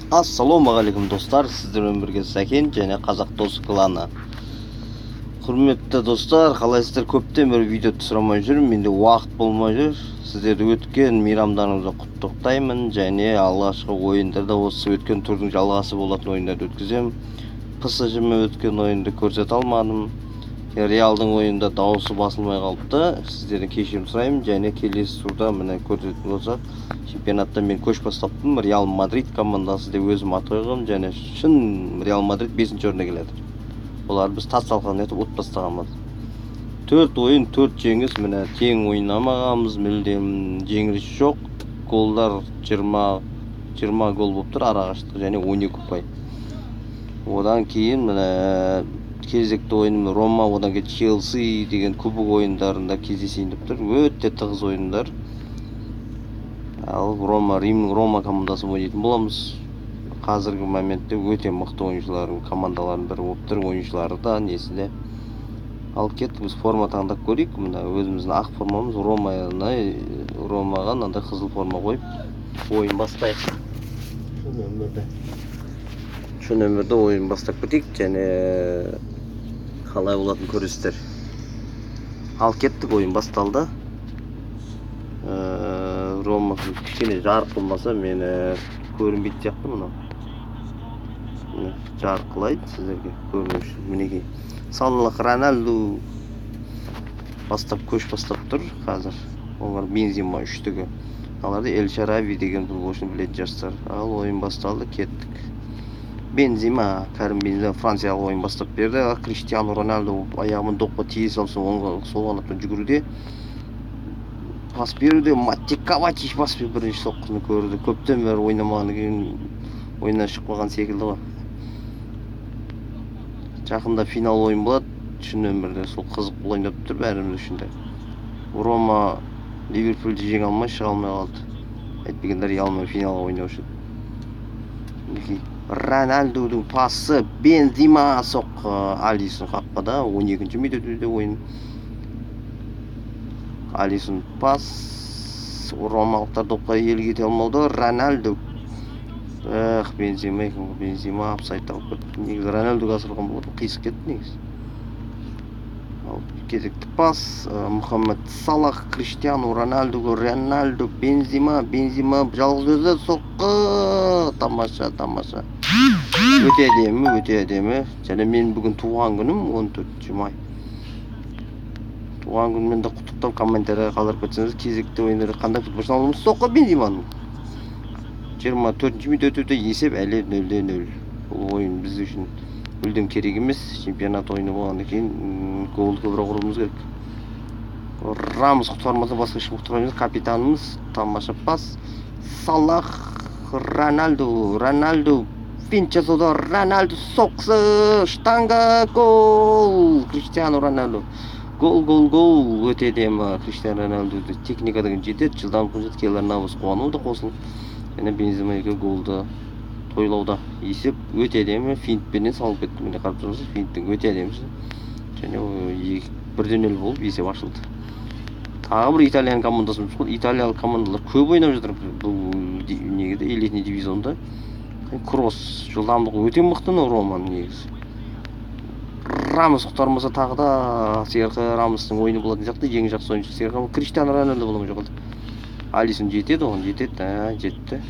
Ассалаумағалейкум достар, сіздермен бірге Сәкен және Қазақ Дос кланы. Құрметті достар, қалайсыздар? Көптен бері видео түсіремей жүрмін, менде уақыт болмай жүр. Сіздерді өткен мейрамдарыңызды құттықтаймын және алғашқы ойындарда осы өткен турдың жалғасы болатын ойындарды өткіземін. PSG-ме өткен ойынды көрсете алмадым. Реалдың ойында дауысы басылмай қалыпты. Сіздерден кешірім сұраймын және келесі турда міне көрсететін болсақ, чемпионатта мен көш бастаптым. Реал Мадрид командасы деп өзім ат қойғам және шын Реал Мадрид 5-ші орында келеді. Олар біз тас талқан етіп ұтып тастағанбыз. 4 ойын 4 жеңіс, міне тең ойнамағанбыз, мүлдем жеңіліс жоқ. Голдар 20 гол болып тұр, арақашықтық және 12 ұпай. Одан кейін міне кезекті ойыным Рома, одан кейін Челси деген кубок ойындарында кездесейін деп тұр. Өте тығыз ойындар. Ал Рома командасы ойнайтын боламыз. Қазіргі моментте өте мықты ойыншылардың командалардың бірі болып тұр. Ойыншылары да несінде. Ал кеттік, біз форма таңдап көрейік. Мына өзіміздің ақ формамыз Ромаға мынандай қызыл форма қойып ойын бастайық. Şu nömірді ойын бастап кетейік және қалай болатын көресіздер. Ал кеттік, ойын басталды. Рома кішкене жарық болмаса мені көрінбейді сияқты мынау. Жарқылайды сіздерге көріну үшін. Мінекей салалық Рональду бастап көш бастап тұр қазір. Олар Бензима үштігі. Аларды Эль Шарави деген футболшыны білетін жастар. Ал ойын басталды, кеттік. Бензима, Кәрім Бензима Францияға ойын бастап берді. Криштиану Роналду аяғымен допқа тие салсын, сол қанаттан жүгіруде. Пас беруде, Маттей Ковачич пас беріп бірінші соққыны көрді. Көптен бері ойнамағаны кейін ойыннан шықпаған секілді ғой. Жақында финал ойын болады. Шын өмірде сол қызық ойнап тұр бәріміз үшін де. Рома Ливерпульді жеңе алмай шыға алмай қалды. Әйтпегенде Реалмен финалға ойнау үшін. Рональдудың пасы, Бензима соққы, Алисон қақпада 12-ші минутте ойын. Алисон пас, ромалықтар допқа елге кете алмауда. Рональду Бензима апсайдта қалып кетті. Негізі Рональдуға асырылған болады, қисық кетті негізі. Кезекті пас, Мұхаммед Салах, Криштиану Рональдуға, Рональду, Бензима жалғыз өзі соққы. Тамаша. Өте әдемі. Және мен бүгін туған күнім 14 май. Туған күнмен де құттықтап комментария қалдырып кетсеңіз, кезекті ойындарды қандай футболшыны аламыз? Соққы Бензиманың. 24-ші минутте есеп әлі 0-0. Бұл ойын біз үшін мүлдем керек емес. Чемпионат ойыны болғаннан кейін голды көбірек ұруымыз керек. Рамос құтқармаса басқа ешкім құтқармаймыз. Капитанымыз тамаша пас. Салах, Рональду Пинчасуда, Рональду соққысы, штанга, гол. Криштиану Роналду. Гол. Өте әдемі. Криштиану Роналду техникадан жетеді, жылдамдықпен жетеді. Келер Навас қуануы да қосылып. Және Бензима голды тойлауда. Есеп өте әдемі. Финтпенен салып кетті. Міне қарап тұрсаңыз, финттің өте әдемісі. Және 1-0 болып есеп ашылды. Тағы бір итальян командасымыз бұл. Италиялық командалар көп ойнап жатыр бұл негізі элитный дивизионда. Кросс жылдамдығы өте мықты Романың негізі. Рамос құтқармаса тағы да Серхио Рамостың ойыны болатын сияқты. Ең жақсы ойыншы Серхио Криштиану Роналду болмай жоғалды. Алисон жетеді, жетті.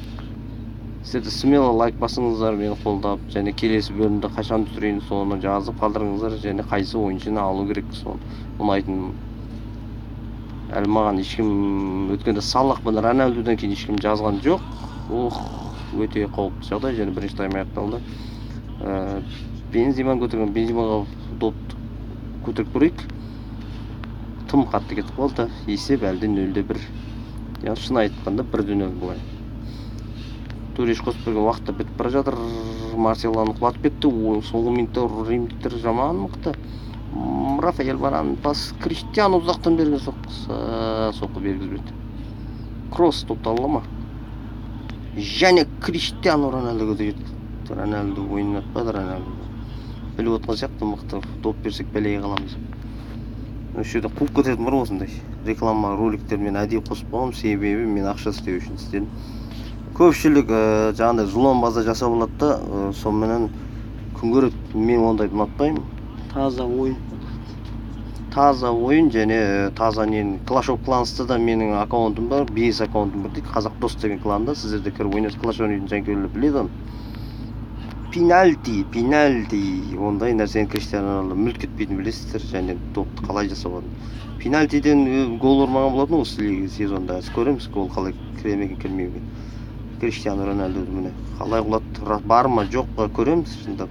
Сіздерді смело лайк басыңыздар, мені қолдап, және келесі бөлімді қашан түсірейін соны жазып қалдырыңыздар, және қайсы ойыншыны алу керек соны ұнайтын. Әлі маған ешкім өткенде Салах пен Рональдудан кейін ешкім жазған жоқ. Өте қауіпті жағдай, және бірінші тайм аяқталды. Бензиманы көтерген, Бензимаға допты көтеріп көрейік. Тым қатты кетіп қалды. Есеп әлде 0-1. Шын айтқанда 1-0 былай. Туриш қосып берген уақытта бітіп бара жатыр. Марселоны құлатып кетті. Соңғы минутта римдіктер жаман мықты. Рафаэль Варан пас, Криштиану ұзақтан берген соққы бергізбеді. Кросс топталды ма? Және Криштиану Роналдуға да жетті. Роналду ойын атпады, Роналду. Біліп отқан сияқты мықты доп берсек бәлеге қаламыз. Осы жерде қуып кететін бар осындай. Реклама роликтермен әдейі қосып қойғам, себебі мен ақша істеу үшін сізден көпчүлүк жаңандай зулом база жасап алат да, сол менен күн көрөт. Мен ондайды унатпайм. Таза ойын және таза нен Clash of Clans'та да менің аккаунтым бар, BS аккаунтым бар дейді. Қазақ дос деген кланда, сіздерде кіріп ойнайсыз, Clash ойнайтын жанкүйерлер біледі оны. Пенальти, ондай нәрсені Криштиану Роналду мүлт кетпейтін білесіздер, және допты қалай жасап алды. Пенальтиден гол ұрмаған болатын осы сезонда. Көреміз гол қалай кіре ме екен, кірмей ме екен. Криштиану Роналду міне қалай құлады, бар ма жоқ па көреміз шындап.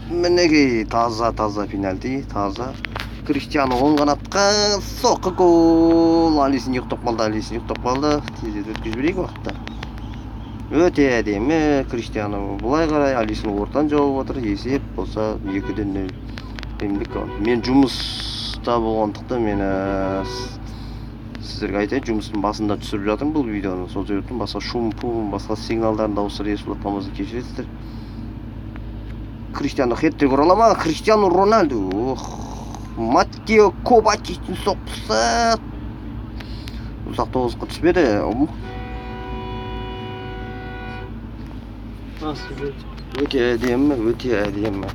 Мінекей таза пенальти, таза. Криштиану оң қанатқа соққы гол. Алисин ұйықтап қалды. Тезірек өткізіп жіберейік уақытта. Өте әдемі Криштиану бұлай қарай, Алисин ортан жауып отыр. Есеп болса 2-0. Мен жұмыста болғандықтан мен сіздерге айтайын, жұмыстың басында түсіріп жатырмын бұл видеоны. Сол жерден басқа шум-пум, басқа сигналдардың дауыстары естіліп жатқанымызды кешіресіздер. Криштиану хет-трик ұра ала ма? Криштиану Роналду. Маттео Ковачичтің соққысы. Ұзақ тоғызға түспеді. Өте әдемі.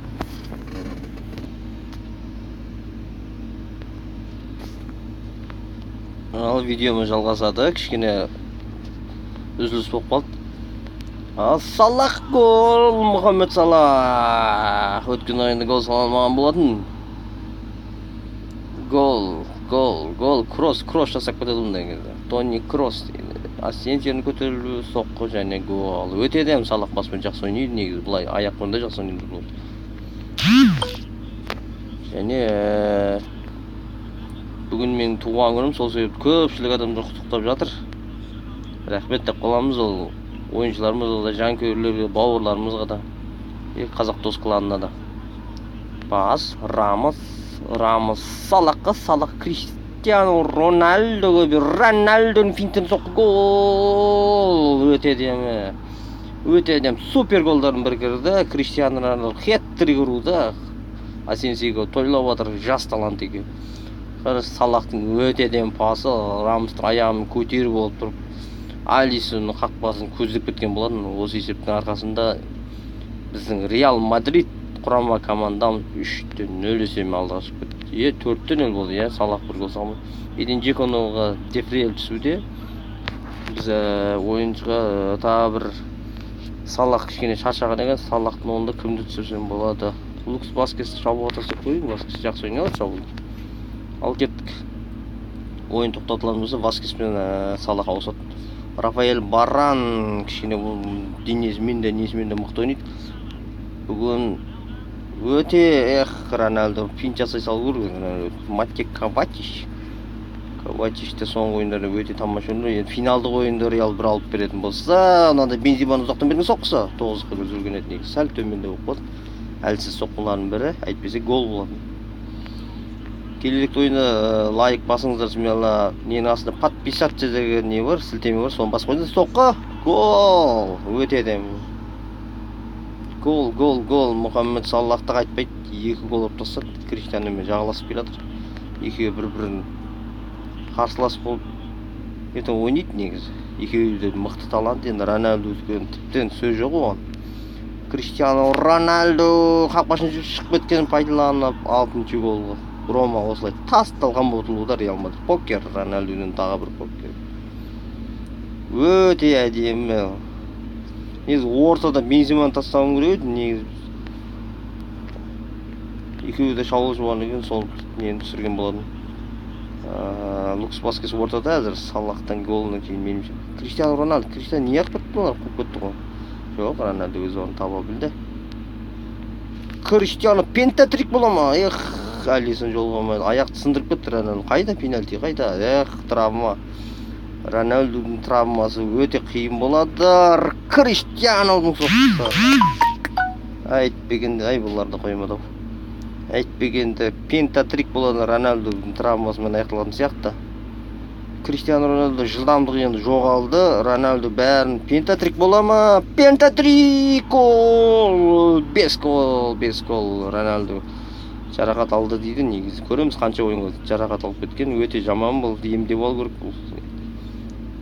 Ал видеоны жалғасады, кішкене үзіліс болып қалды. Салах гол, Мұхаммед Салах. Өткен ойында гол салмаған болатын. Гол, кросс жасап кетеді бұндай кезде. Тони Кросс дейді. Асенсияның көтерілуі, соққы және гол. Өте әдемі Салах баспен жақсы ойнайды, негізі бұлай аяқпен де жақсы ойнайды бұл. Және бүгін менің туған күнім, сол себепті көпшілік адамдар құттықтап жатыр. Рахмет деп қаламыз ол ойыншыларымызға да, жанкүйерлерге, бауырларымызға да, қазақ дос кланына да. Пас, Рамос, Салах, Криштиану Роналдуға бір Роналдуның финтін соққы гол. Өте әдемі, супер голдарын бір кірді. Криштиану Роналду хет-трик ұруда. Асенсиға тойлап отыр, жас талант екен. Салахтың өте әдемі пасы, Рамостың аяғын көтеріп болып тұрып, Алисин қақпасын көздеп кеткен болатын. Осы есептің арқасында біздің Реал Мадрид құрама командамыз 3-0 есебімен алдыға шығып кетті. 4-0 болды, Салах бір гол салмады. Еден Жеконовға Дефриел түсуде. Біз ойыншыға тағы бір Салах кішкене шаршаған екен. Салахтың онда кімді түсірсем болады? Лукас Васкесті шабуға тастап қойын, Васкес жақсы ойнайды шабуды. Ал кеттік. Ойын тоқтатылған болса Васкеспен Салах ауысады. Рафаэль Баран кішкене денесімен де мықты ойнайды. Бүгін өте Роналду пинт жасай салу керек. Маттео Ковачичте соңғы ойындары өте тамаша ойнайды. Финалдық ойында Реал бір алып беретін болса, онда Бензиманың ұзақтан берген соққысы 9-ға жүрген еді негізі. Сәл төменде болып қалды. Әлсіз соққылардың бірі, әйтпесе гол болады. Келелікті ойында лайк басыңыздар, ненің астында подписаться деген не бар, сілтеме бар, соны басып қойыңыздар. Соққы, гол, өте әдемі. Гол, Мұхаммед Салахты қайтпайды, 2 гол ұрып тастады. Криштианумен жағаласып келатыр. Екеуі бір-бірін қарсылас болып ертең ойнайды негізі. Екеуі де мықты талант, енді Роналду тіптен сөз жоқ оған. Криштиану Роналду қақпашын шығып кеткенін пайдаланып 6-ші голға. Рома осылай тасталған болуда Реал Мадрид. Покер, Роналдудың тағы бір покер. Өте әдемі. Негізі ортада Бензиманы тастауым керек еді, негізі. Екеуі де шабуылшы болғаннан кейін сол нені түсірген болатын. Лукас Васкес ортада әзір Салахтан голынан кейін менімше. Криштиану Роналду, не ақ бітті олар қуып кетті ғой. Жоқ, Роналду өз орнын таба білді. Криштиану пентатрик бола ма? Алисин жол қоймайды. Аяқты сындырып кетті Роналду. Қайда пенальти, қайда? Травма. Роналдудың травмасы өте қиын болады. Криштианудың соққысы. Айтпегенде, бұларды қоймады. Айтпегенде пентатрик болады Роналдудың травмасымен аяқталатын сияқты. Криштиану Роналду жылдамдығы енді жоғалды. Роналду бәрін пентатрик бола ма? Пентатрик! Гол! 5 гол. Роналду жарақат алды дейді, негізі көреміз қанша ойынға жарақат алып кеткен. Өте жаман болды, емдеп алу керек.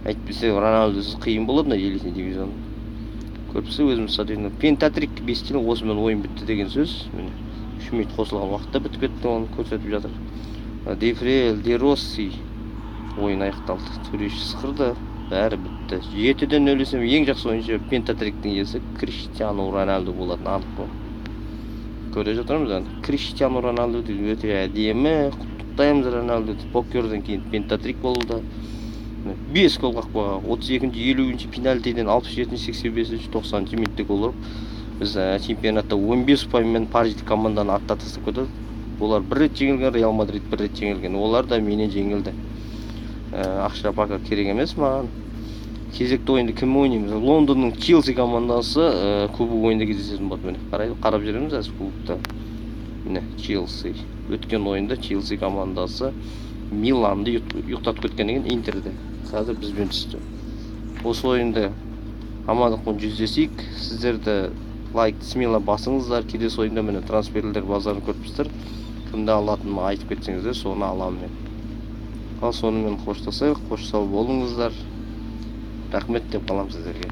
Әйтпесе Роналдусыз қиын болады мына элитный дивизион. Көрпсі өзіміз стадионда пентатрик 5 осымен ойын бітті деген сөз. Міне 3 минут қосылған уақытта бітіп кетті, оны көрсетіп жатыр. Дефрел, Деросси ойын аяқталды. Төреші сықырды, бәрі бітті. 7-ден 0 есем ең жақсы ойыншы пентатриктің иесі Криштиану Роналду болатын анық қой. Көре жатырмыз енді. Криштиану Роналду дейді, өте әдемі. Құттықтаймыз Роналдуды. Покерден кейін пентатрик болды. 5 гол қақпаға 32-50 пенальтиден 67-85 90 минутта гол ұрып, біз чемпионатта 15 ұпаймен Париждік команданы аттатысып кетеді. Олар бір рет жеңілген, Реал Мадрид бір рет жеңілген. Олар да менен жеңілді. Ақша пока керек емес маған. Кезекті ойында кім ойнаймыз? Лондонның Челси командасы кубок ойында кездесетін болады. Міне, қарап жүреміз әз кубокта. Міне, Челси. Өткен ойында Челси командасы Миланды ұйықтатып кеткеннен кейін Интерді. Қазір бізбен түсті. Осы ойында амандықпен жүздесейік. Сіздерді лайкты смело басыңыздар. Келесі ойында міне трансферлер базарын көріпсіздер. Кімді алатынын айтып кетсеңіздер, соны аламын мен. Ал сонымен қоштасайық. Қош сау болыңыздар. Рахмет деп қалам сіздерге.